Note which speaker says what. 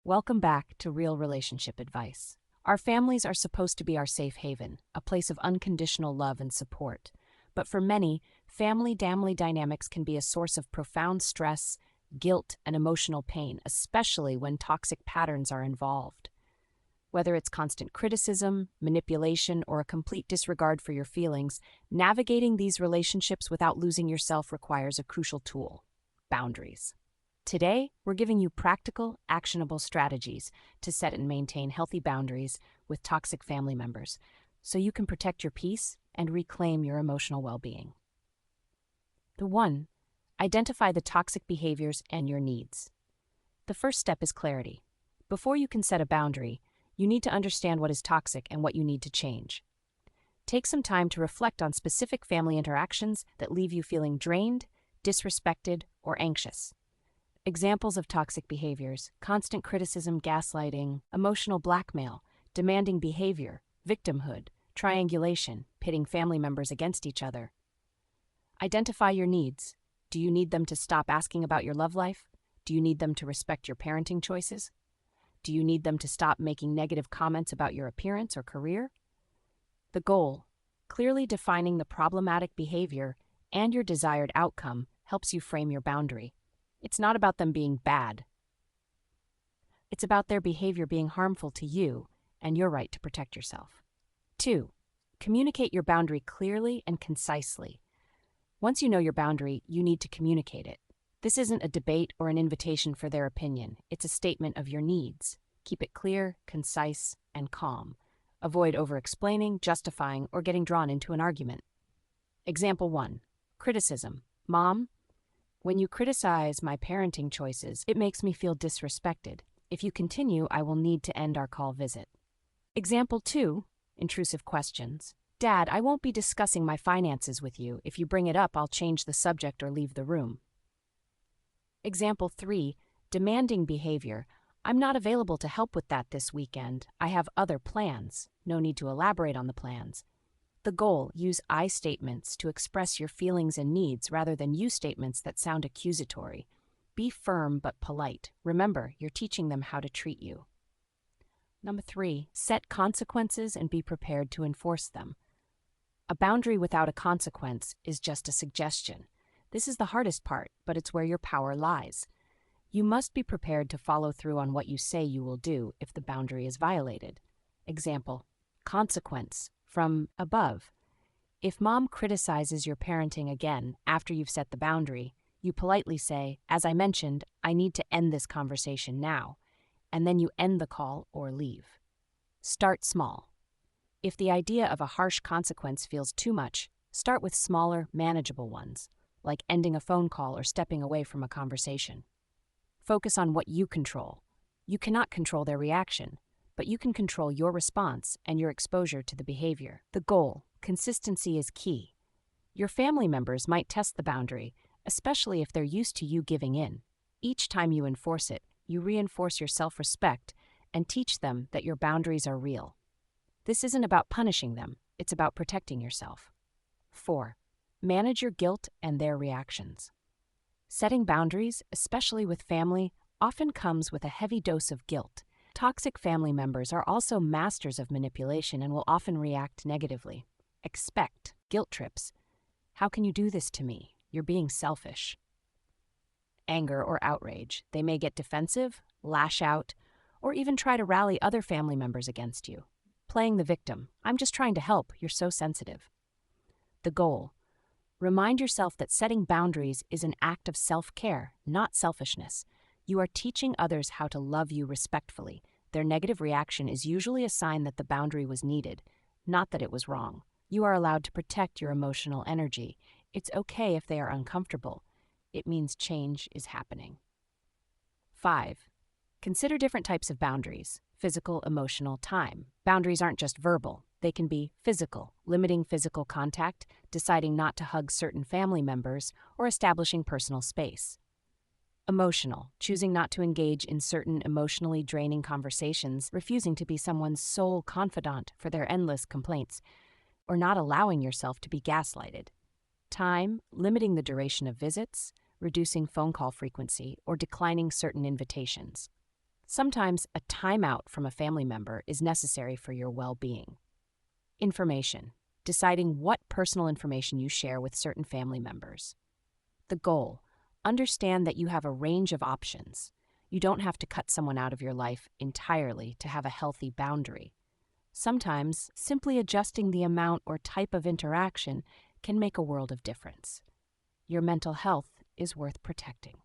Speaker 1: Welcome back to Real Relationship Advice. Our families are supposed to be our safe haven, a place of unconditional love and support. But for many, family dynamics can be a source of profound stress, guilt, and emotional pain, especially when toxic patterns are involved. Whether it's constant criticism, manipulation, or a complete disregard for your feelings, navigating these relationships without losing yourself requires a crucial tool: boundaries. Today, we're giving you practical, actionable strategies to set and maintain healthy boundaries with toxic family members so you can protect your peace and reclaim your emotional well-being. 1. Identify the toxic behaviors and your needs. The first step is clarity. Before you can set a boundary, you need to understand what is toxic and what you need to change. Take some time to reflect on specific family interactions that leave you feeling drained, disrespected, or anxious. Examples of toxic behaviors: constant criticism, gaslighting, emotional blackmail, demanding behavior, victimhood, triangulation, pitting family members against each other. Identify your needs. Do you need them to stop asking about your love life? Do you need them to respect your parenting choices? Do you need them to stop making negative comments about your appearance or career? The goal: clearly defining the problematic behavior and your desired outcome helps you frame your boundary. It's not about them being bad. It's about their behavior being harmful to you and your right to protect yourself. 2. Communicate your boundary clearly and concisely. Once you know your boundary, you need to communicate it. This isn't a debate or an invitation for their opinion. It's a statement of your needs. Keep it clear, concise, and calm. Avoid over-explaining, justifying, or getting drawn into an argument. Example 1. Criticism. Mom, when you criticize my parenting choices, it makes me feel disrespected. If you continue, I will need to end our call visit. Example 2. Intrusive questions. Dad, I won't be discussing my finances with you. If you bring it up, I'll change the subject or leave the room. Example 3. Demanding behavior. I'm not available to help with that this weekend. I have other plans. No need to elaborate on the plans. The goal: use I statements to express your feelings and needs rather than you statements that sound accusatory. Be firm but polite. Remember, you're teaching them how to treat you. 3. Set consequences and be prepared to enforce them. A boundary without a consequence is just a suggestion. This is the hardest part, but it's where your power lies. You must be prepared to follow through on what you say you will do if the boundary is violated. Example: consequence from above. If mom criticizes your parenting again after you've set the boundary, you politely say, "As I mentioned, I need to end this conversation now," and then you end the call or leave. Start small. If the idea of a harsh consequence feels too much, start with smaller, manageable ones, like ending a phone call or stepping away from a conversation. Focus on what you control. You cannot control their reaction, but you can control your response and your exposure to the behavior. The goal: consistency is key. Your family members might test the boundary, especially if they're used to you giving in. Each time you enforce it, you reinforce your self-respect and teach them that your boundaries are real. This isn't about punishing them, it's about protecting yourself. 4. Manage your guilt and their reactions. Setting boundaries, especially with family, often comes with a heavy dose of guilt. Toxic family members are also masters of manipulation and will often react negatively. Expect guilt trips. How can you do this to me? You're being selfish. Anger or outrage. They may get defensive, lash out, or even try to rally other family members against you. Playing the victim. I'm just trying to help. You're so sensitive. The goal: remind yourself that setting boundaries is an act of self-care, not selfishness. You are teaching others how to love you respectfully. Their negative reaction is usually a sign that the boundary was needed, not that it was wrong. You are allowed to protect your emotional energy. It's okay if they are uncomfortable. It means change is happening. 5. Consider different types of boundaries: physical, emotional, time. Boundaries aren't just verbal. They can be physical, limiting physical contact, deciding not to hug certain family members, or establishing personal space. Emotional, choosing not to engage in certain emotionally draining conversations, refusing to be someone's sole confidant for their endless complaints, or not allowing yourself to be gaslighted. Time, limiting the duration of visits, reducing phone call frequency, or declining certain invitations. Sometimes a timeout from a family member is necessary for your well-being. Information. Deciding what personal information you share with certain family members. The goal. Understand that you have a range of options. You don't have to cut someone out of your life entirely to have a healthy boundary. Sometimes, simply adjusting the amount or type of interaction can make a world of difference. Your mental health is worth protecting.